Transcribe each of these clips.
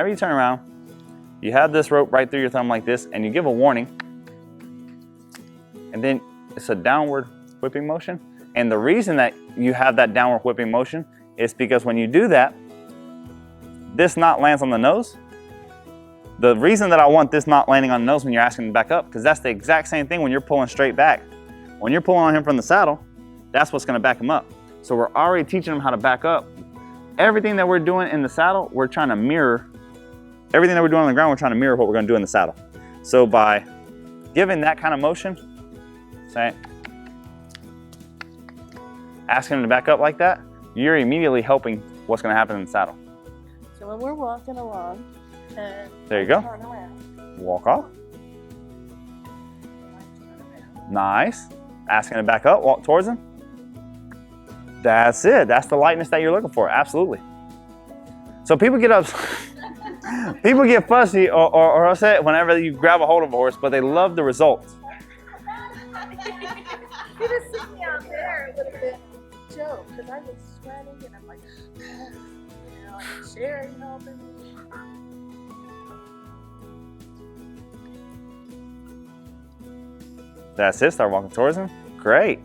whenever you turn around, you have this rope right through your thumb like this, and you give a warning. And then it's a downward whipping motion. And the reason that you have that downward whipping motion is because when you do that, this knot lands on the nose. The reason that I want this knot landing on the nose when you're asking to back up, because that's the exact same thing when you're pulling straight back. When you're pulling on him from the saddle, that's what's going to back him up. So we're already teaching him how to back up. Everything that we're doing in the saddle, we're trying to mirror. Everything that we're doing on the ground, we're trying to mirror what we're going to do in the saddle. So by giving that kind of motion, say, asking him to back up like that, you're immediately helping what's going to happen in the saddle. So when we're walking along, and there you go. turn around. Walk off. Nice. Asking him to back up, walk towards him. That's it. That's the lightness that you're looking for. Absolutely. So people get people get fussy or upset whenever you grab a hold of a horse, but they love the results. You just sit me out there, it would have been a joke, because I was sweating and I'm like, you know, Sherry helping me. That's it. Start walking towards him. Great.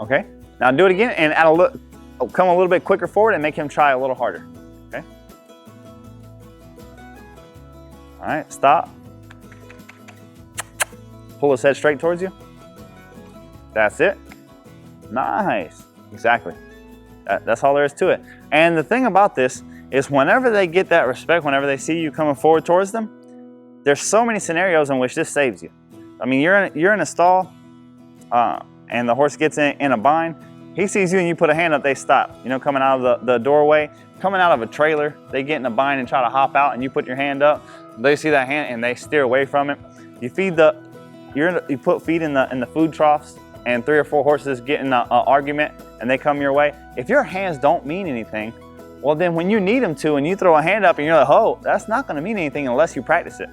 Okay. Now do it again and come a little bit quicker forward and make him try a little harder. Okay. All right. Stop. Pull his head straight towards you. That's it. Nice. Exactly. That's all there is to it. And the thing about this is whenever they get that respect, whenever they see you coming forward towards them, there's so many scenarios in which this saves you. I mean, you're in a stall and the horse gets in a bind. He sees you and you put a hand up, they stop. You know, coming out of the doorway, coming out of a trailer, they get in a bind and try to hop out and you put your hand up. They see that hand and they steer away from it. You put feed in the food troughs and 3 or 4 horses get in an argument and they come your way. If your hands don't mean anything, well then when you need them to and you throw a hand up and you're like, oh, that's not gonna mean anything unless you practice it.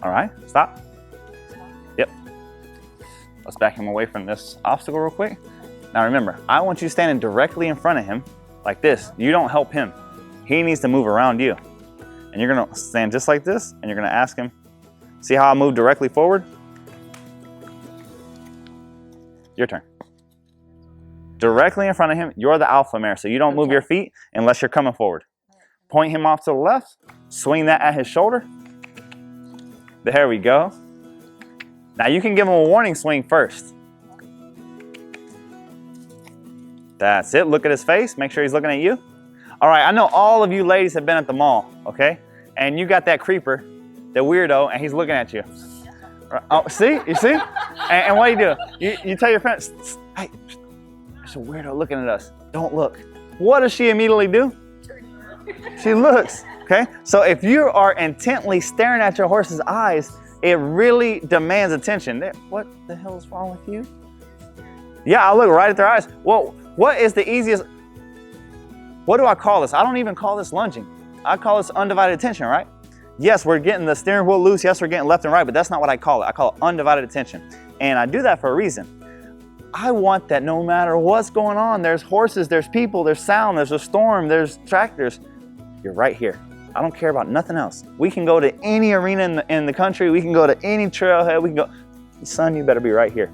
All right, stop. Yep. Let's back him away from this obstacle real quick. Now remember, I want you standing directly in front of him like this. You don't help him. He needs to move around you. And you're gonna stand just like this and you're gonna ask him, see how I move directly forward? Your turn. Directly in front of him, you're the alpha mare, so you don't move your feet unless you're coming forward. Point him off to the left, swing that at his shoulder. There we go. Now you can give him a warning swing first. That's it. Look at his face. Make sure he's looking at you. All right, I know all of you ladies have been at the mall, okay? And you got that creeper, the weirdo, and he's looking at you. Oh, see? You see? And what do? You tell your friends, hey, there's a weirdo looking at us. Don't look. What does she immediately do? She looks. Okay, so if you are intently staring at your horse's eyes, it really demands attention. What the hell is wrong with you? Yeah, I look right at their eyes. Well, what is the easiest? What do I call this? I don't even call this lunging. I call this undivided attention, right? Yes, we're getting the steering wheel loose. Yes, we're getting left and right, but that's not what I call it. I call it undivided attention. And I do that for a reason. I want that no matter what's going on, there's horses, there's people, there's sound, there's a storm, there's tractors. You're right here. I don't care about nothing else. We can go to any arena in the country. We can go to any trailhead. We can go, son, you better be right here.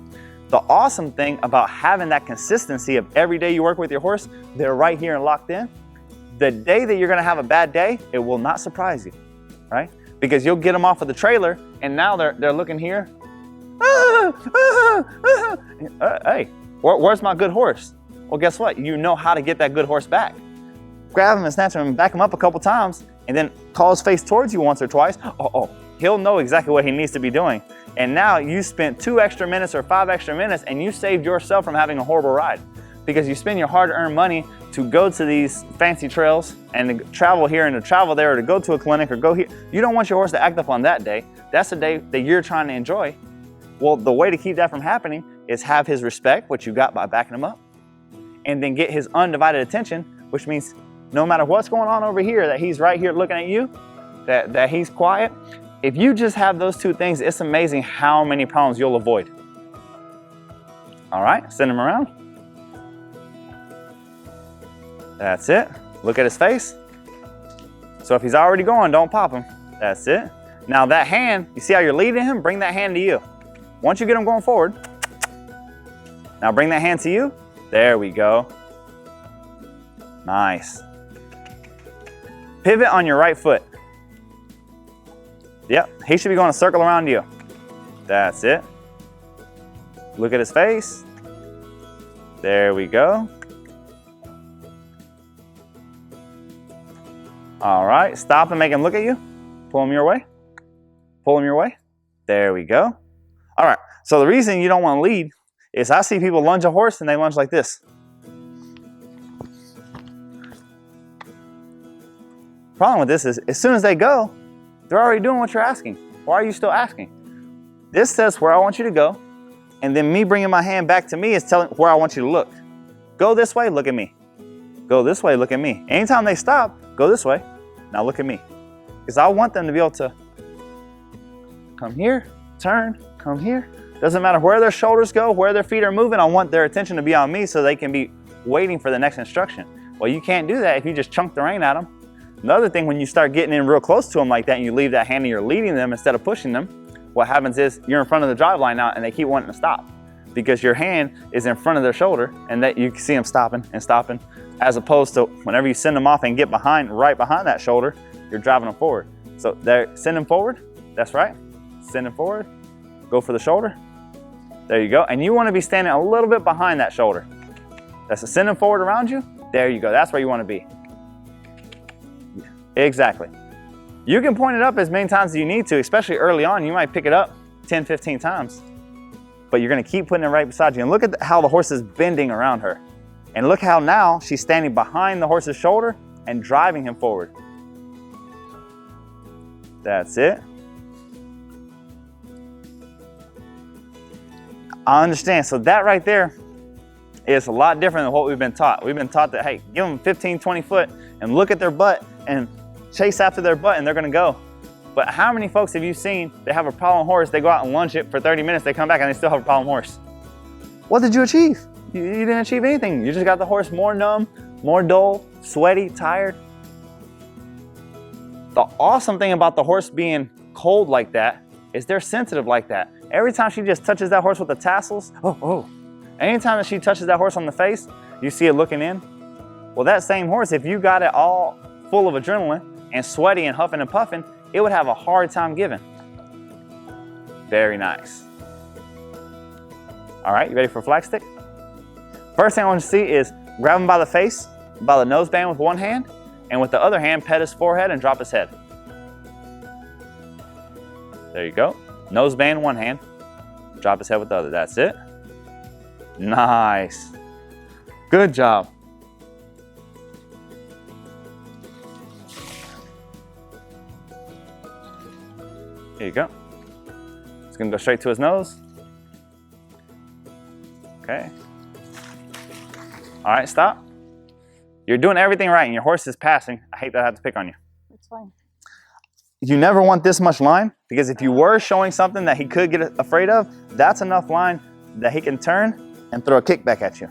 The awesome thing about having that consistency of every day you work with your horse, they're right here and locked in. The day that you're gonna have a bad day, it will not surprise you, right? Because you'll get them off of the trailer and now they're looking here. Hey, where's my good horse? Well, guess what? You know how to get that good horse back. Grab him and snatch him and back him up a couple times and then call his face towards you once or twice. He'll know exactly what he needs to be doing. And now you spent 2 extra minutes or 5 extra minutes and you saved yourself from having a horrible ride because you spend your hard-earned money to go to these fancy trails and to travel here and to travel there or to go to a clinic or go here. You don't want your horse to act up on that day. That's the day that you're trying to enjoy. Well, the way to keep that from happening is have his respect, which you got by backing him up, and then get his undivided attention, which means no matter what's going on over here, that he's right here looking at you, that he's quiet. If you just have those 2 things, it's amazing how many problems you'll avoid. All right, send him around. That's it. Look at his face. So if he's already going, don't pop him. That's it. Now that hand, you see how you're leading him? Bring that hand to you. Once you get him going forward, now bring that hand to you. There we go. Nice. Pivot on your right foot. Yep, he should be going a circle around you. That's it. Look at his face. There we go. All right, stop and make him look at you. Pull him your way. Pull him your way. There we go. All right, so the reason you don't want to lead is I see people lunge a horse and they lunge like this. Problem with this is as soon as they go, they're already doing what you're asking. Why are you still asking? This says where I want you to go, and then me bringing my hand back to me is telling where I want you to look. Go this way, look at me. Go this way, look at me. Anytime they stop, go this way. Now look at me. Because I want them to be able to come here, turn, come here. Doesn't matter where their shoulders go, where their feet are moving, I want their attention to be on me so they can be waiting for the next instruction. Well, you can't do that if you just chunk the rein at them. Another thing, when you start getting in real close to them like that and you leave that hand and you're leading them instead of pushing them, what happens is you're in front of the drive line now and they keep wanting to stop because your hand is in front of their shoulder and that you can see them stopping and stopping, as opposed to whenever you send them off and get right behind that shoulder, you're driving them forward. So there, send them forward. That's right. Send them forward. Go for the shoulder. There you go. And you want to be standing a little bit behind that shoulder. That's a send them forward around you. There you go. That's where you want to be. Exactly. You can point it up as many times as you need to, especially early on. You might pick it up 10, 15 times, but you're going to keep putting it right beside you. And look at how the horse is bending around her. And look how now she's standing behind the horse's shoulder and driving him forward. That's it. I understand. So that right there is a lot different than what we've been taught. We've been taught that, hey, give them 15, 20 foot and look at their butt and chase after their butt and they're gonna go. But how many folks have you seen, they have a problem horse, they go out and lunge it for 30 minutes, they come back and they still have a problem horse? What did you achieve? You didn't achieve anything. You just got the horse more numb, more dull, sweaty, tired. The awesome thing about the horse being cold like that is they're sensitive like that. Every time she just touches that horse with the tassels, oh. Anytime that she touches that horse on the face, you see it looking in. Well, that same horse, if you got it all full of adrenaline and sweaty and huffing and puffing, it would have a hard time giving. Very nice. All right, you ready for flag stick? First thing I want you to see is grab him by the face, by the nose band with one hand, and with the other hand, pet his forehead and drop his head. There you go. Nose band, one hand, drop his head with the other. That's it. Nice. Good job. Here you go. It's gonna go straight to his nose. Okay. All right, stop. You're doing everything right and your horse is passing. I hate that I have to pick on you. It's fine. You never want this much line, because if you were showing something that he could get afraid of, that's enough line that he can turn and throw a kick back at you.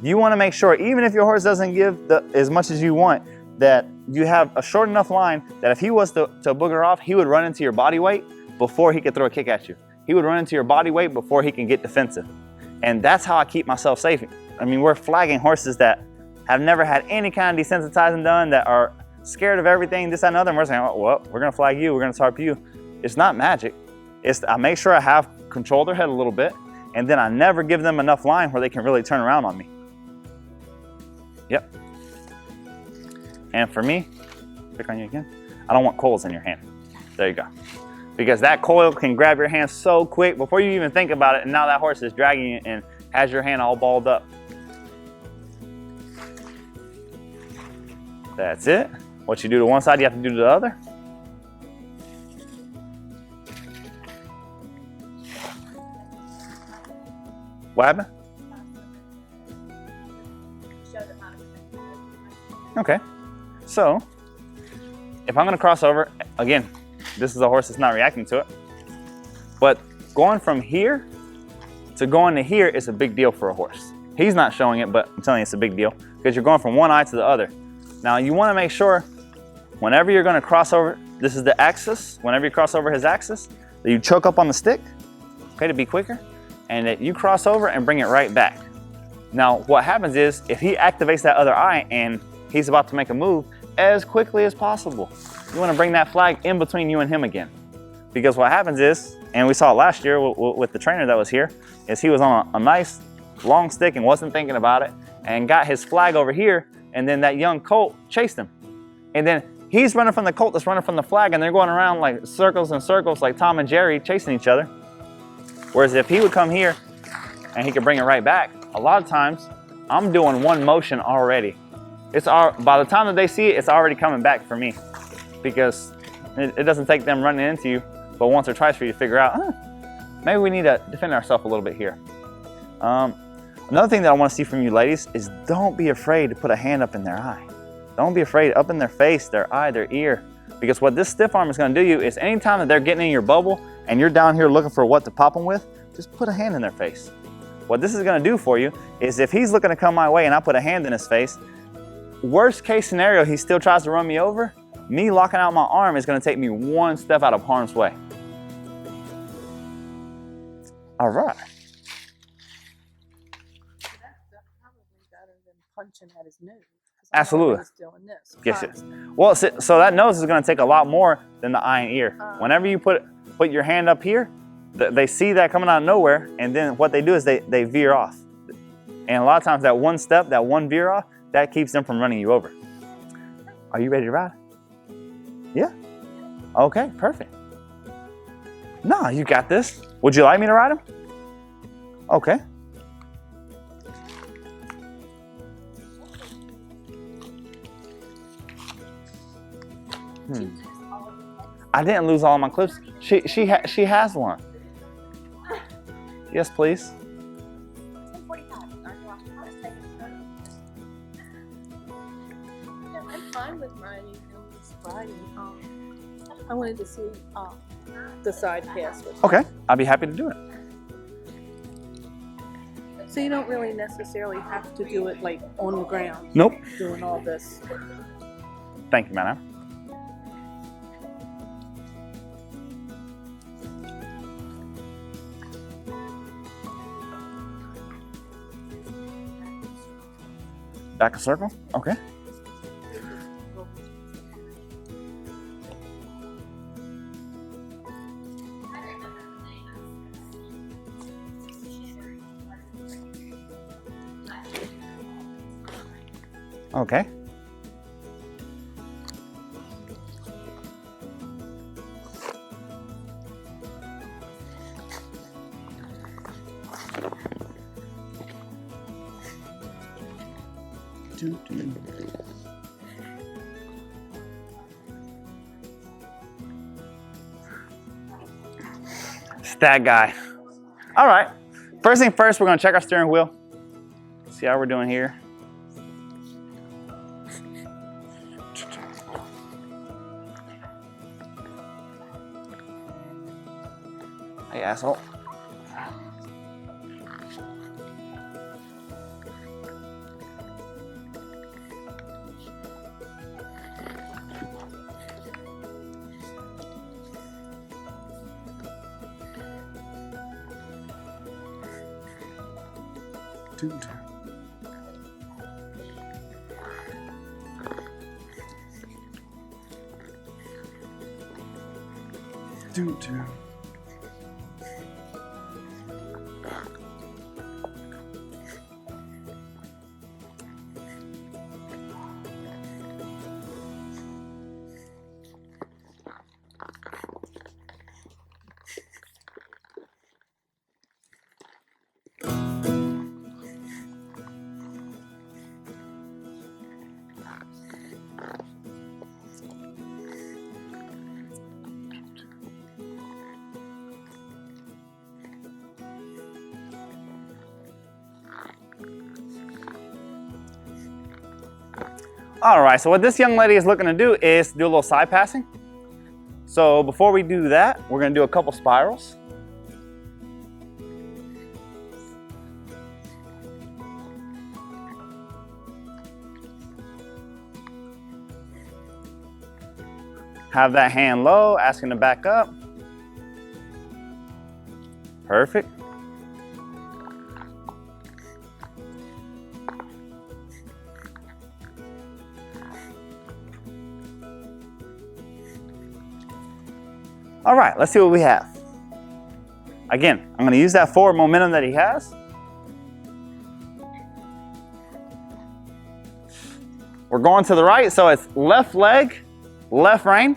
You want to make sure, even if your horse doesn't give as much as you want, that you have a short enough line that if he was to booger off, he would run into your body weight before he could throw a kick at you. He would run into your body weight before he can get defensive. And that's how I keep myself safe. I mean, we're flagging horses that have never had any kind of desensitizing done, that are scared of everything, this, that, and other. And we're saying, oh, well, we're gonna flag you, we're gonna tarp you. It's not magic. I make sure I have control of their head a little bit, and then I never give them enough line where they can really turn around on me. Yep. And for me, pick on you again, I don't want coils in your hand. There you go. Because that coil can grab your hand so quick before you even think about it, and now that horse is dragging you and has your hand all balled up. That's it. What you do to one side, you have to do to the other. What happened? Okay. So, if I'm gonna cross over, again, this is a horse that's not reacting to it. But going from here to going to here is a big deal for a horse. He's not showing it, but I'm telling you it's a big deal because you're going from one eye to the other. Now you want to make sure whenever you're going to cross over, this is the axis, whenever you cross over his axis, that you choke up on the stick, okay, to be quicker, and that you cross over and bring it right back. Now what happens is if he activates that other eye and he's about to make a move, as quickly as possible, you want to bring that flag in between you and him again. Because what happens is, and we saw it last year with the trainer that was here, is he was on a nice long stick and wasn't thinking about it and got his flag over here, and then that young colt chased him. And then he's running from the colt that's running from the flag, and they're going around like circles and circles like Tom and Jerry chasing each other. Whereas if he would come here and he could bring it right back, a lot of times I'm doing one motion already. By the time that they see it, it's already coming back for me because it doesn't take them running into you, but once or twice for you to figure out, maybe we need to defend ourselves a little bit here. Another thing that I want to see from you ladies is don't be afraid to put a hand up in their eye. Don't be afraid up in their face, their eye, their ear, because what this stiff arm is going to do you is anytime that they're getting in your bubble and you're down here looking for what to pop them with, just put a hand in their face. What this is going to do for you is if he's looking to come my way and I put a hand in his face, worst case scenario, he still tries to run me over, me locking out my arm is going to take me one step out of harm's way. All right. Probably better than punching at his nose. Absolutely. Doing this. Yes, yes. Well, so that nose is going to take a lot more than the eye and ear. Whenever you put your hand up here, they see that coming out of nowhere, and then what they do is they veer off. And a lot of times that one step, that one veer off, that keeps them from running you over. Are you ready to ride? Yeah? Okay, perfect. No, you got this. Would you like me to ride him? Okay. I didn't lose all of my clips. She has one. Yes, please. I'm fine with riding him. Just riding. I wanted to see the side pass. Okay, I'll be happy to do it. So you don't really necessarily have to do it like on the ground. Nope. Doing all this. Thank you, madam. Back a circle? Okay. Okay. It's that guy. All right. First thing first, we're going to check our steering wheel. See how we're doing here. Hey, asshole. All right, so what this young lady is looking to do is do a little side passing. So before we do that, we're gonna do a couple spirals. Have that hand low, asking to back up. Perfect. All right, let's see what we have. Again, I'm going to use that forward momentum that he has. We're going to the right, so it's left leg, left rein.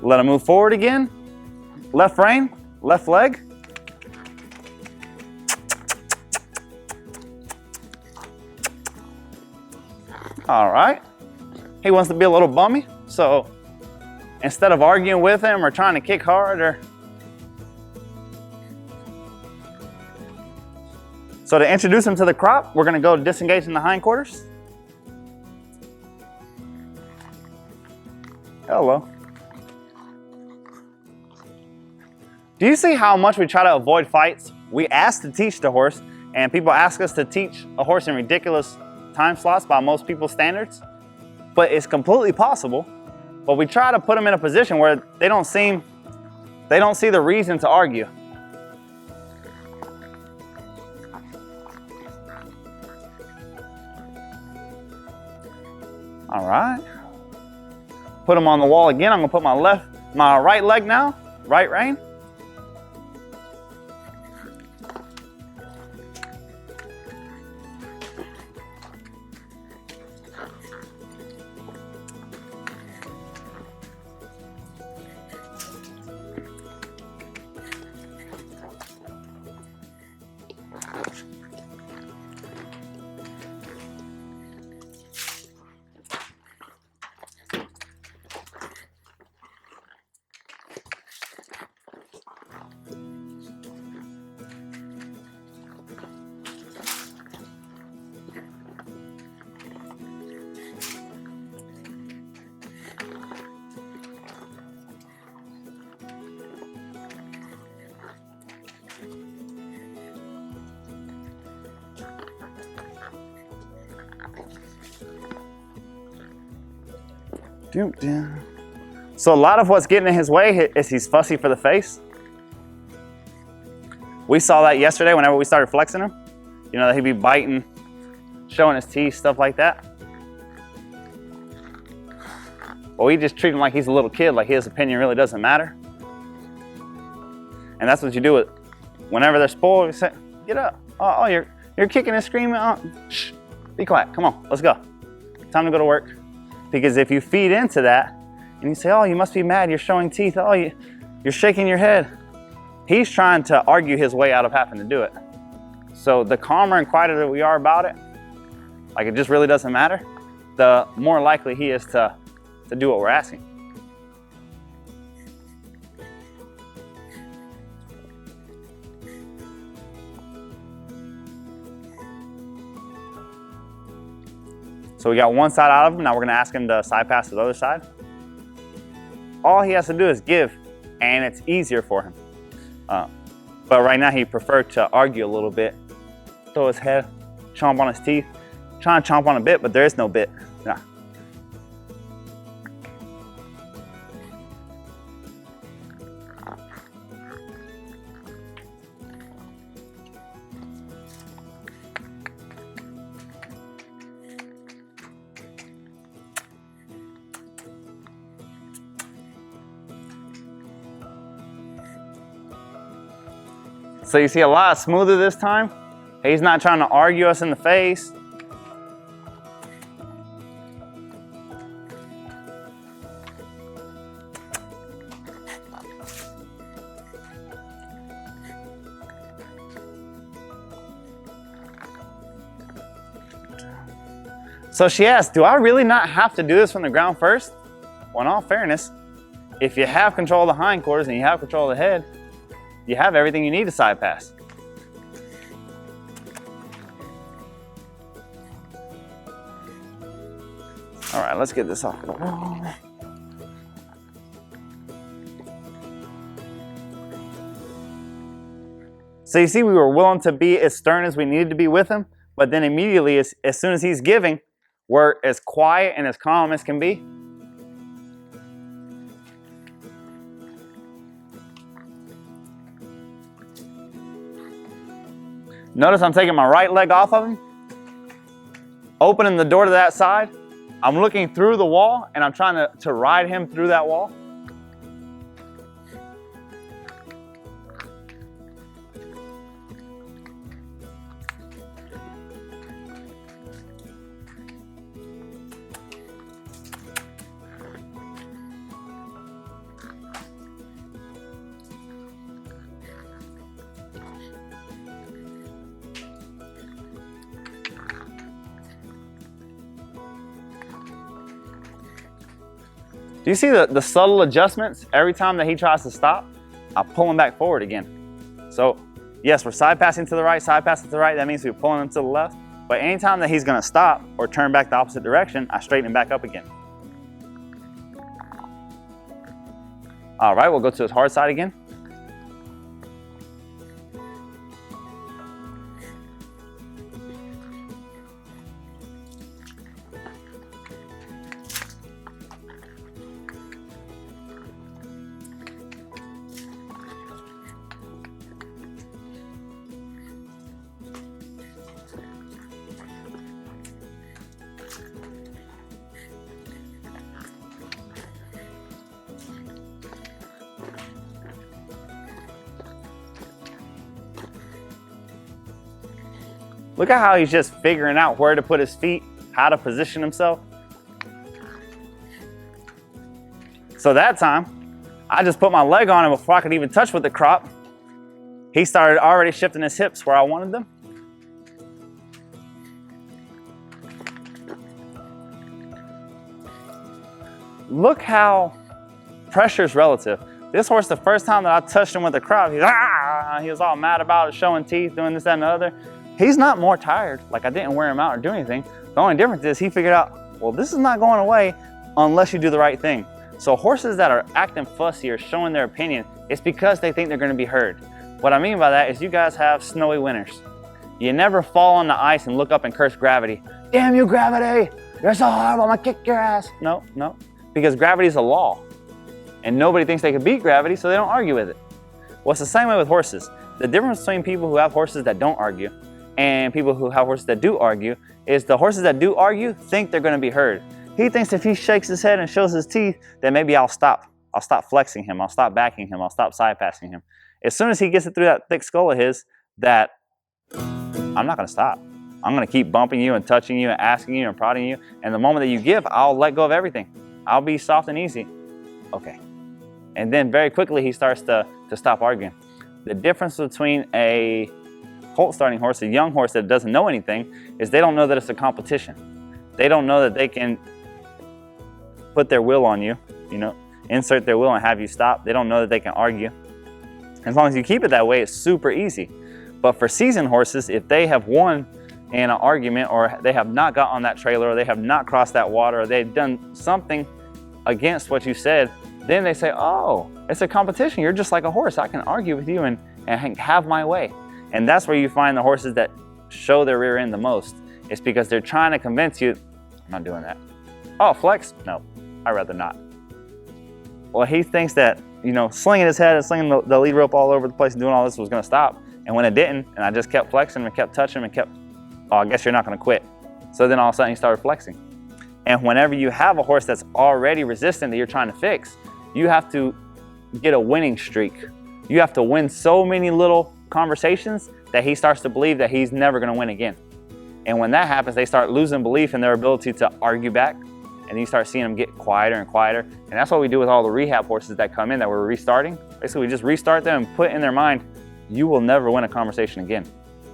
Let him move forward again. Left rein, left leg. All right. He wants to be a little bummy, so instead of arguing with him or trying to kick hard So to introduce him to the crop, we're going to go disengage in the hindquarters. Hello. Do you see how much we try to avoid fights? We ask to teach the horse, and people ask us to teach a horse in ridiculous time slots by most people's standards, but it's completely possible. But we try to put them in a position where they don't see the reason to argue. All right. Put them on the wall again. I'm gonna put my right leg now, right rein. So a lot of what's getting in his way is he's fussy for the face. We saw that yesterday whenever we started flexing him. You know, that he'd be biting, showing his teeth, stuff like that. Well, we just treat him like he's a little kid, like his opinion really doesn't matter. And that's what you do with whenever they're spoiled. You say, get up. Oh, you're kicking and screaming. Oh, shh, be quiet. Come on, let's go. Time to go to work. Because if you feed into that and you say, oh, you must be mad, you're showing teeth, oh, you're shaking your head. He's trying to argue his way out of having to do it. So the calmer and quieter that we are about it, like it just really doesn't matter, the more likely he is to do what we're asking. So we got one side out of him. Now we're going to ask him to side pass to the other side. All he has to do is give, and it's easier for him. But right now he preferred to argue a little bit, throw his head, chomp on his teeth, try and chomp on a bit, but there is no bit. Nah. So you see a lot smoother this time. He's not trying to argue us in the face. So she asked, do I really not have to do this from the ground first? Well, in all fairness, if you have control of the hindquarters and you have control of the head, you have everything you need to side pass. All right, let's get this off the wall. So you see, we were willing to be as stern as we needed to be with him, but then immediately, as soon as he's giving, we're as quiet and as calm as can be. Notice I'm taking my right leg off of him, opening the door to that side. I'm looking through the wall and I'm trying to ride him through that wall. Do you see the subtle adjustments? Every time that he tries to stop, I pull him back forward again. So yes, we're side passing to the right, side passing to the right. That means we're pulling him to the left. But anytime that he's gonna stop or turn back the opposite direction, I straighten him back up again. All right, we'll go to his hard side again. Look at how he's just figuring out where to put his feet, how to position himself. So that time, I just put my leg on him before I could even touch with the crop. He started already shifting his hips where I wanted them. Look how pressure is relative. This horse, the first time that I touched him with the crop, he was all mad about it, showing teeth, doing this, that, and the other. He's not more tired, like I didn't wear him out or do anything. The only difference is he figured out, well, this is not going away unless you do the right thing. So horses that are acting fussy or showing their opinion, it's because they think they're gonna be heard. What I mean by that is you guys have snowy winters. You never fall on the ice and look up and curse gravity. Damn you, gravity, you're so horrible, I'm gonna kick your ass. No, because gravity is a law. And nobody thinks they can beat gravity, so they don't argue with it. Well, it's the same way with horses. The difference between people who have horses that don't argue and people who have horses that do argue is the horses that do argue think they're gonna be heard. He thinks if he shakes his head and shows his teeth, then maybe I'll stop. I'll stop flexing him, I'll stop backing him, I'll stop side passing him. As soon as he gets it through that thick skull of his, that I'm not gonna stop. I'm gonna keep bumping you and touching you and asking you and prodding you. And the moment that you give, I'll let go of everything. I'll be soft and easy. Okay. And then very quickly he starts to stop arguing. The difference between a colt starting horse, a young horse that doesn't know anything, is they don't know that it's a competition. They don't know that they can put their will on you, insert their will and have you stop. They don't know that they can argue. As long as you keep it that way, it's super easy. But for seasoned horses, if they have won in an argument, or they have not got on that trailer, or they have not crossed that water, or they've done something against what you said, then they say, oh, it's a competition. You're just like a horse. I can argue with you and have my way. And that's where you find the horses that show their rear end the most. It's because they're trying to convince you, I'm not doing that. Oh, flex? No, I'd rather not. Well, he thinks that, slinging his head and slinging the lead rope all over the place and doing all this was gonna stop. And when it didn't, and I just kept flexing and kept touching him and kept, oh, I guess you're not gonna quit. So then all of a sudden he started flexing. And whenever you have a horse that's already resistant that you're trying to fix, you have to get a winning streak. You have to win so many little conversations that he starts to believe that he's never gonna win again. And when that happens, they start losing belief in their ability to argue back, and you start seeing them get quieter and quieter. And that's what we do with all the rehab horses that come in that we're restarting. Basically, we just restart them and put in their mind, you will never win a conversation again.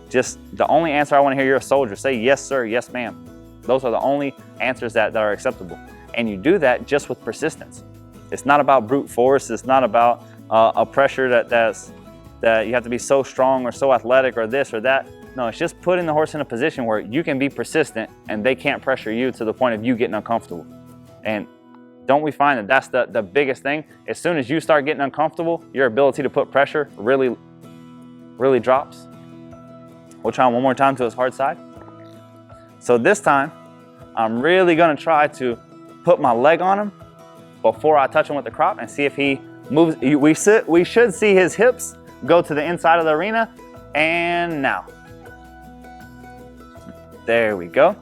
Just the only answer I wanna hear, you're a soldier, say yes sir, yes ma'am. Those are the only answers that are acceptable. And you do that just with persistence. It's not about brute force, it's not about a pressure that you have to be so strong or so athletic or this or that. No, it's just putting the horse in a position where you can be persistent and they can't pressure you to the point of you getting uncomfortable. And don't we find that that's the biggest thing? As soon as you start getting uncomfortable, your ability to put pressure really really drops. We'll try one more time to his hard side. So this time, I'm really gonna try to put my leg on him before I touch him with the crop and see if he moves. We should see his hips go to the inside of the arena, and now. There we go.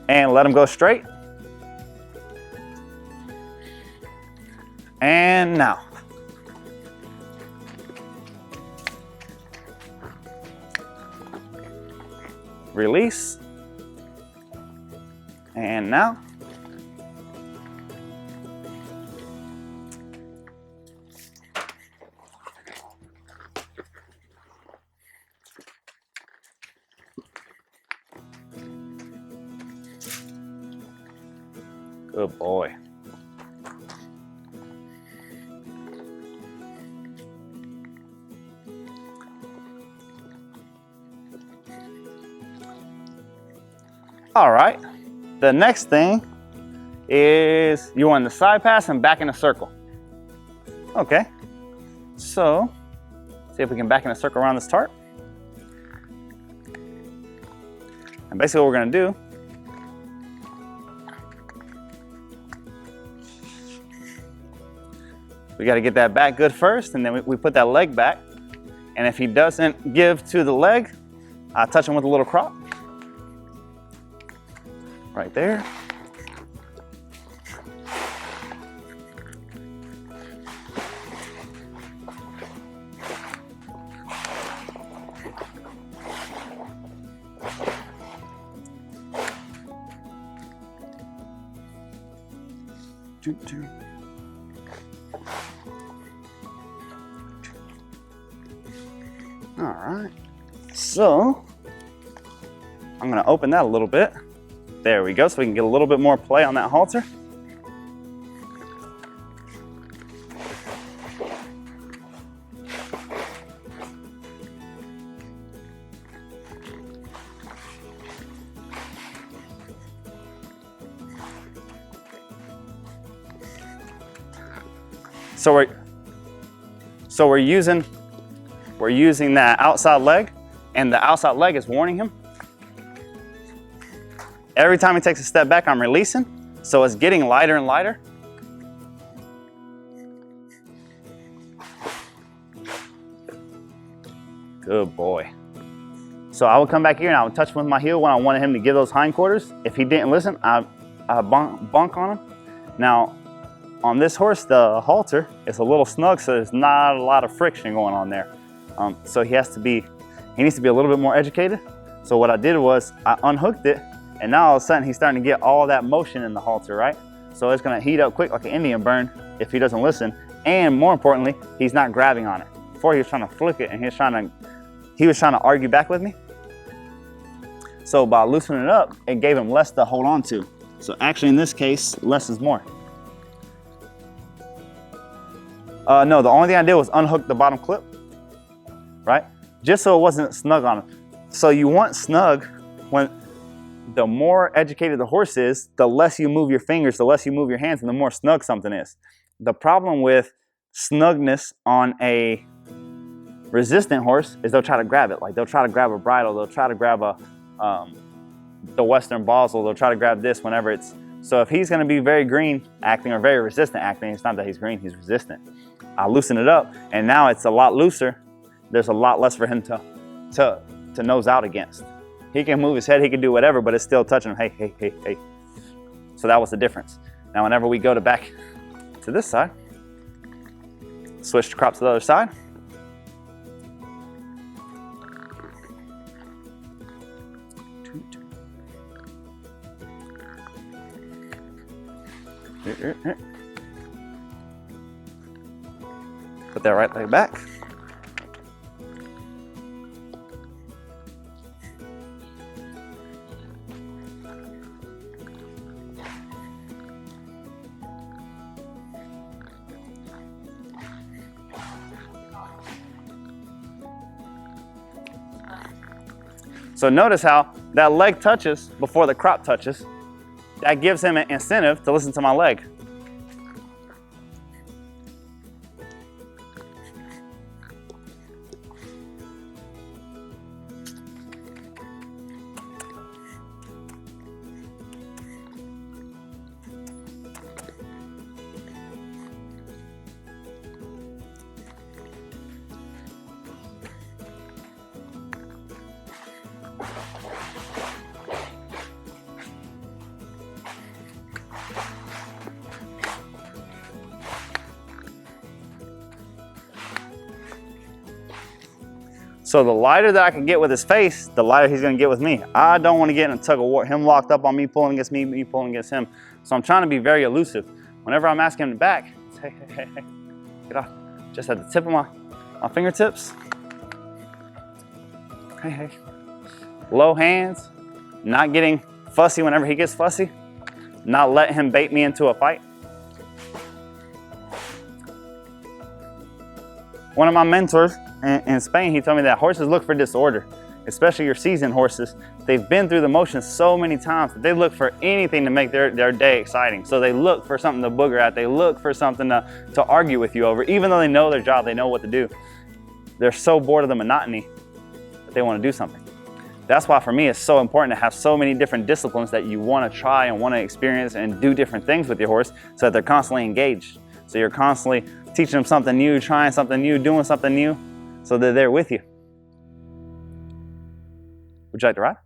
And let him go straight. And now. Release. And now. Good boy. All right, the next thing is you want the side pass and back in a circle. Okay, so see if we can back in a circle around this tarp. And basically what we're gonna do, we gotta get that back good first, and then we put that leg back. And if he doesn't give to the leg, I touch him with a little crop. Right there. All right, so I'm gonna open that a little bit. There we go, so we can get a little bit more play on that halter. So we're using that outside leg, and the outside leg is warning him. Every time he takes a step back, I'm releasing, so it's getting lighter and lighter. Good boy. So I would come back here and I would touch him with my heel when I wanted him to give those hindquarters. If he didn't listen, I bonk on him. Now, on this horse, the halter is a little snug, so there's not a lot of friction going on there. So he needs to be a little bit more educated. So what I did was I unhooked it, and now all of a sudden he's starting to get all that motion in the halter, right? So it's gonna heat up quick like an Indian burn if he doesn't listen. And more importantly, he's not grabbing on it. Before he was trying to flick it and he was trying to argue back with me. So by loosening it up, it gave him less to hold on to. So actually in this case, less is more. No, the only thing I did was unhook the bottom clip, right? Just so it wasn't snug on him. So you want snug when the more educated the horse is, the less you move your fingers, the less you move your hands, and the more snug something is. The problem with snugness on a resistant horse is they'll try to grab it. Like they'll try to grab a bridle, they'll try to grab the Western Basel, they'll try to grab this whenever it's, so if he's gonna be very green acting or very resistant acting, it's not that he's green, he's resistant. I loosen it up and now it's a lot looser. There's a lot less for him to nose out against. He can move his head, he can do whatever, but it's still touching him, hey, hey, hey, hey. So that was the difference. Now whenever we go back to this side, switch the crop to the other side. Put that right leg back. So notice how that leg touches before the crop touches. that gives him an incentive to listen to my leg. So the lighter that I can get with his face, the lighter he's gonna get with me. I don't wanna get in a tug of war, him locked up on me, pulling against me, me pulling against him. So I'm trying to be very elusive. Whenever I'm asking him to back, hey, hey, hey, hey, get off. Just at the tip of my fingertips. Hey, hey. Low hands, not getting fussy whenever he gets fussy, not letting him bait me into a fight. One of my mentors in Spain, he told me that horses look for disorder, especially your seasoned horses. They've been through the motions so many times that they look for anything to make their day exciting. So they look for something to booger at. They look for something to argue with you over. Even though they know their job, they know what to do. They're so bored of the monotony that they want to do something. That's why for me, it's so important to have so many different disciplines that you want to try and want to experience and do different things with your horse so that they're constantly engaged. So you're constantly teaching them something new, trying something new, doing something new, so that they're with you. Would you like to ride?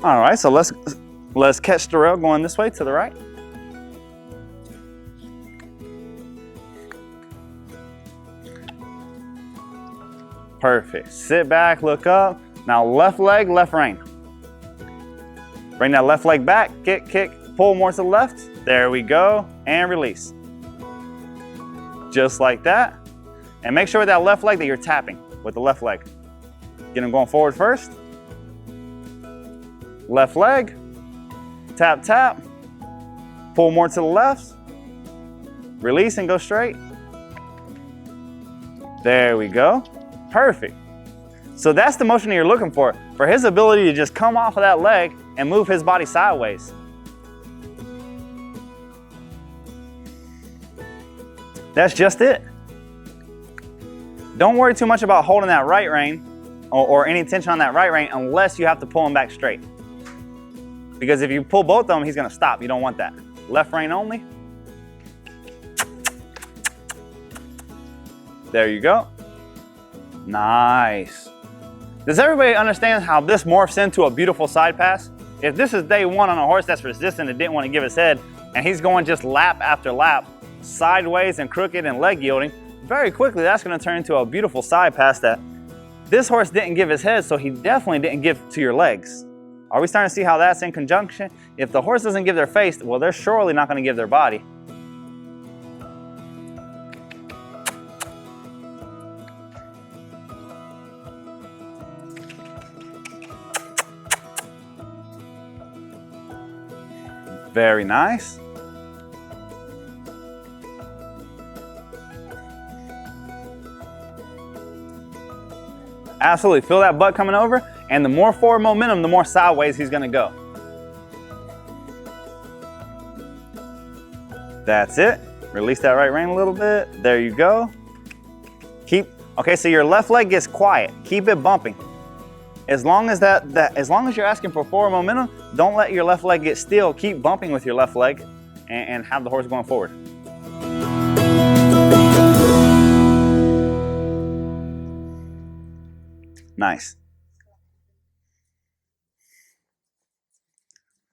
All right, so let's catch the rail going this way to the right. Perfect. Sit back, look up. Now left leg, left rein. Bring that left leg back, kick, kick, pull more to the left. There we go, and release. Just like that. And make sure with that left leg that you're tapping with the left leg. Get them going forward first. Left leg, tap, tap, pull more to the left, release and go straight. There we go, perfect. So that's the motion that you're looking for his ability to just come off of that leg and move his body sideways. That's just it. Don't worry too much about holding that right rein or any tension on that right rein unless you have to pull him back straight. Because if you pull both of them, he's gonna stop. You don't want that. Left rein only. There you go. Nice. Does everybody understand how this morphs into a beautiful side pass? If this is day one on a horse that's resistant and didn't want to give his head, and he's going just lap after lap, sideways and crooked and leg yielding, very quickly that's gonna turn into a beautiful side pass that this horse didn't give his head, so he definitely didn't give to your legs. Are we starting to see how that's in conjunction? If the horse doesn't give their face, well, they're surely not going to give their body. Very nice. Absolutely, feel that butt coming over. And the more forward momentum, the more sideways he's gonna go. That's it. Release that right rein a little bit. There you go. Okay, so your left leg gets quiet. Keep it bumping. As long as as long as you're asking for forward momentum, don't let your left leg get still. Keep bumping with your left leg and have the horse going forward. Nice.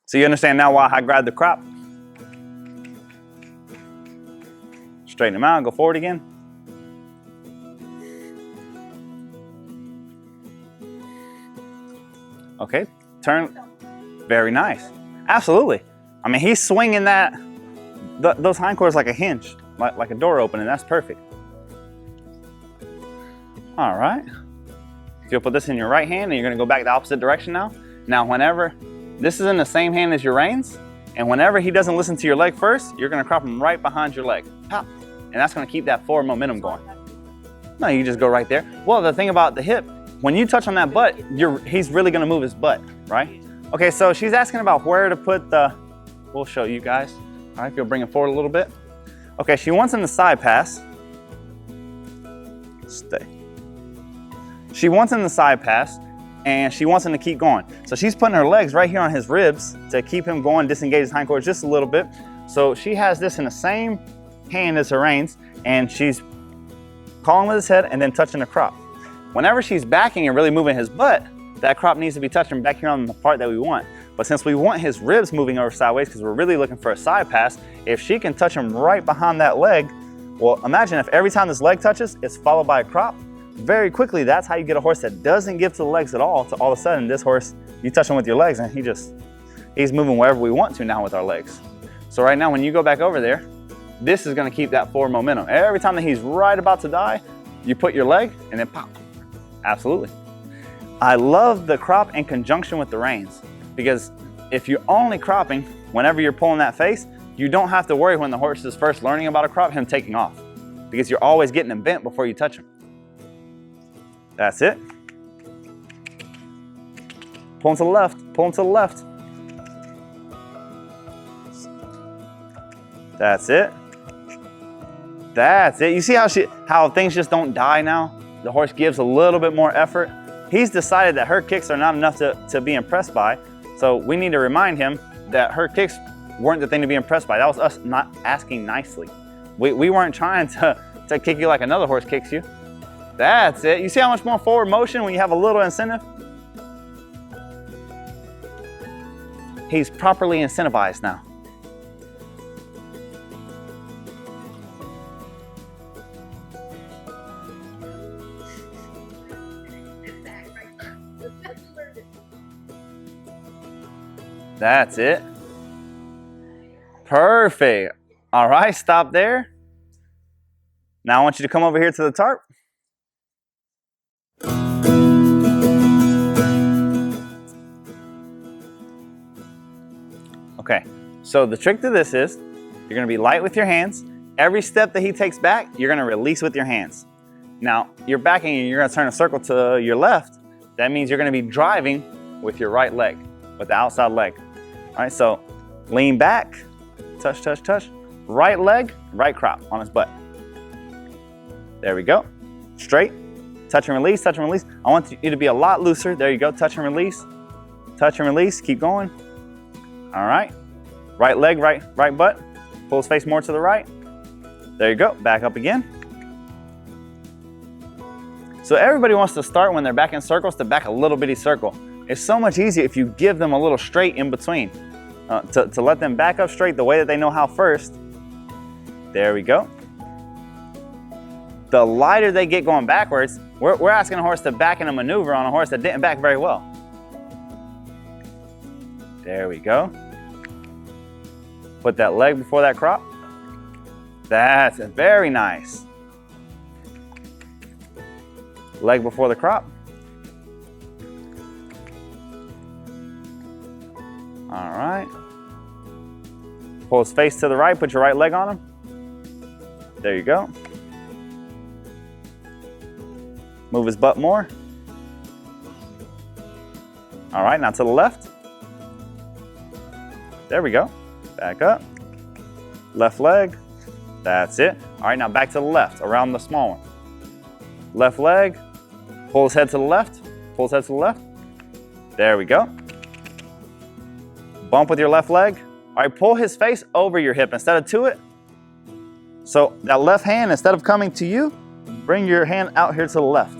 So you understand now why I grabbed the crop? Straighten them out, go forward again. Okay, turn, very nice. Absolutely. I mean, he's swinging those hindquarters like a hinge. like a door opening. That's perfect. All right. You'll put this in your right hand and you're gonna go back the opposite direction now. Now, whenever, this is in the same hand as your reins, and whenever he doesn't listen to your leg first, you're gonna crop him right behind your leg. Pop. And that's gonna keep that forward momentum going. No, you just go right there. Well, the thing about the hip, when you touch on that butt, he's really gonna move his butt, right? Okay, so she's asking about where to put the, we'll show you guys. All right, if you'll bring it forward a little bit. Okay, she wants him to side pass. Stay. She wants him to side pass, and she wants him to keep going. So she's putting her legs right here on his ribs to keep him going, disengage his hindquarters just a little bit. So she has this in the same hand as her reins, and she's calling with his head and then touching the crop. Whenever she's backing and really moving his butt, that crop needs to be touching back here on the part that we want. But since we want his ribs moving over sideways because we're really looking for a side pass, if she can touch him right behind that leg, well, imagine if every time this leg touches, it's followed by a crop. Very quickly, that's how you get a horse that doesn't give to the legs at all, to all of a sudden this horse, you touch him with your legs and he's moving wherever we want to now with our legs. So right now, when you go back over there, this is gonna keep that forward momentum. Every time that he's right about to die, you put your leg and then pop. Absolutely. I love the crop in conjunction with the reins, because if you're only cropping whenever you're pulling that face, you don't have to worry when the horse is first learning about a crop, him taking off, because you're always getting him bent before you touch him. That's it. Pull him to the left, pull him to the left. That's it. That's it. You see how things just don't die now? The horse gives a little bit more effort. He's decided that her kicks are not enough to be impressed by. So we need to remind him that her kicks weren't the thing to be impressed by. That was us not asking nicely. We weren't trying to kick you like another horse kicks you. That's it. You see how much more forward motion when you have a little incentive? He's properly incentivized now. That's it. Perfect. All right, stop there. Now I want you to come over here to the tarp. Okay, so the trick to this is you're gonna be light with your hands. Every step that he takes back, you're gonna release with your hands. Now, you're backing and you're gonna turn a circle to your left. That means you're gonna be driving with your right leg, with the outside leg. All right, so lean back, touch, touch, touch. Right leg, right crop on his butt. There we go. Straight, touch and release, touch and release. I want you to be a lot looser. There you go, touch and release, keep going. All right, right leg, right butt. Pull his face more to the right. There you go, back up again. So everybody wants to start when they're back in circles to back a little bitty circle. It's so much easier if you give them a little straight in between. To let them back up straight the way that they know how first. There we go. The lighter they get going backwards, we're asking a horse to back in a maneuver on a horse that didn't back very well. There we go. Put that leg before that crop. That's very nice. Leg before the crop. All right. Pull his face to the right, put your right leg on him. There you go. Move his butt more. All right, now to the left. There we go. Back up. Left leg. That's it. All right, now back to the left, around the small one. Left leg. Pull his head to the left. Pull his head to the left. There we go. Bump with your left leg. All right, pull his face over your hip instead of to it. So that left hand, instead of coming to you, bring your hand out here to the left.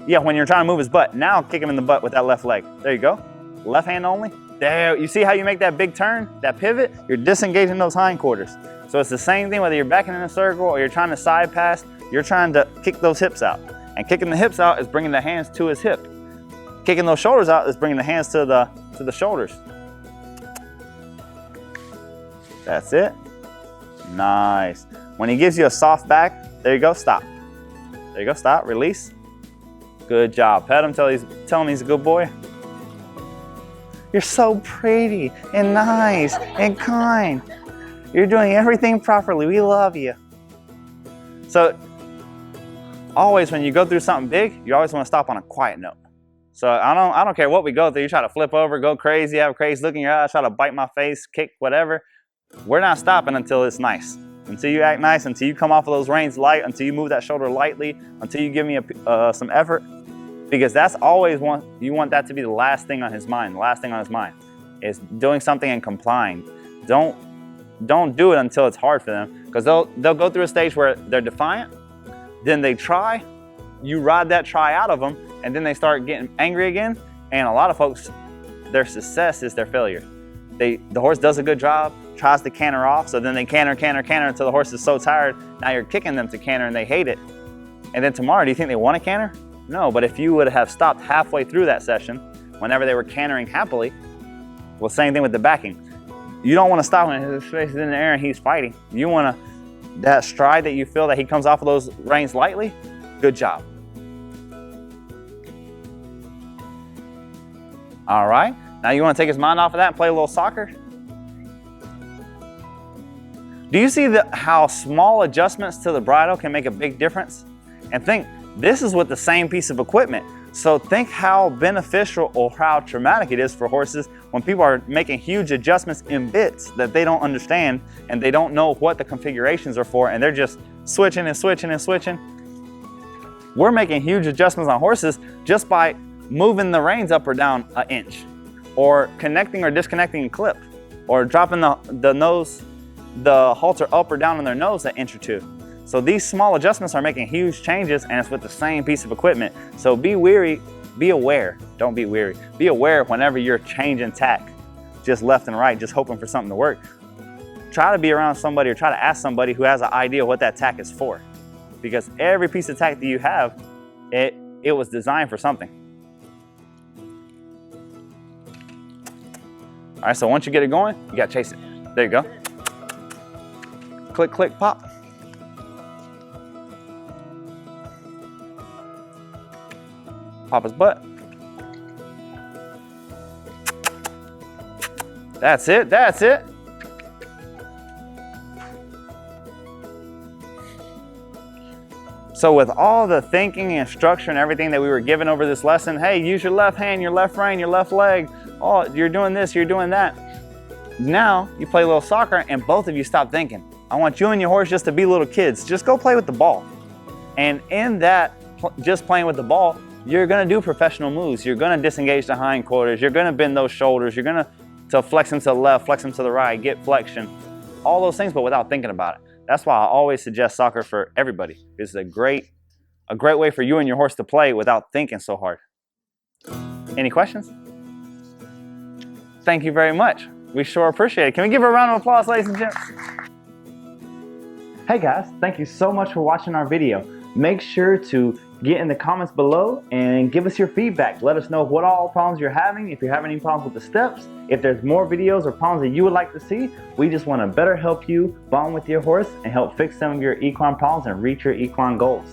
Yeah, when you're trying to move his butt. Now kick him in the butt with that left leg. There you go. Left hand only. There, you see how you make that big turn, that pivot? You're disengaging those hindquarters. So it's the same thing whether you're backing in a circle or you're trying to side pass, you're trying to kick those hips out. And kicking the hips out is bringing the hands to his hip. Kicking those shoulders out is bringing the hands to the shoulders. That's it. Nice. When he gives you a soft back, there you go, stop. There you go, stop, release. Good job. Pet him, tell him he's a good boy. You're so pretty and nice and kind. You're doing everything properly. We love you. So always when you go through something big, you always want to stop on a quiet note. So I don't care what we go through. You try to flip over, go crazy, have a crazy look in your eyes, try to bite my face, kick, whatever. We're not stopping until it's nice. Until you act nice, until you come off of those reins light, until you move that shoulder lightly, until you give me some effort. Because that's always you want that to be the last thing on his mind. The last thing on his mind is doing something and complying. Don't do it until it's hard for them, because they'll go through a stage where they're defiant, then they try, you ride that try out of them, and then they start getting angry again. And a lot of folks, their success is their failure. The horse does a good job, tries to canter off, so then they canter until the horse is so tired. Now you're kicking them to canter and they hate it. And then tomorrow, do you think they want to canter? No, but if you would have stopped halfway through that session, whenever they were cantering happily, well, same thing with the backing. You don't want to stop when his face is in the air and he's fighting. You want that stride that you feel that he comes off of those reins lightly. Good job. All right, now you want to take his mind off of that and play a little soccer? Do you see how small adjustments to the bridle can make a big difference? And think, this is with the same piece of equipment. So think how beneficial or how traumatic it is for horses when people are making huge adjustments in bits that they don't understand and they don't know what the configurations are for, and they're just switching and switching and switching. We're making huge adjustments on horses just by moving the reins up or down an inch, or connecting or disconnecting a clip, or dropping the halter up or down on their nose an inch or two. So these small adjustments are making huge changes, and it's with the same piece of equipment. So be aware, don't be weary. Be aware whenever you're changing tack, just left and right, just hoping for something to work. Try to be around somebody or try to ask somebody who has an idea what that tack is for. Because every piece of tack that you have, it was designed for something. All right, so once you get it going, you gotta chase it. There you go. Click, click, pop. Pop his butt. That's it, that's it. So with all the thinking and structure and everything that we were given over this lesson, hey, use your left hand, your left rein, your left leg. Oh, you're doing this, you're doing that. Now you play a little soccer and both of you stop thinking. I want you and your horse just to be little kids. Just go play with the ball. And in that, just playing with the ball, you're gonna do professional moves. You're gonna disengage the hindquarters. You're gonna bend those shoulders. You're gonna flex them to the left, flex them to the right, get flexion. All those things, but without thinking about it. That's why I always suggest soccer for everybody. It's a great way for you and your horse to play without thinking so hard. Any questions? Thank you very much. We sure appreciate it. Can we give a round of applause, ladies and gents? Hey guys, thank you so much for watching our video. Make sure to get in the comments below and give us your feedback. Let us know what all problems you're having, if you're having any problems with the steps, if there's more videos or problems that you would like to see. We just want to better help you bond with your horse and help fix some of your equine problems and reach your equine goals.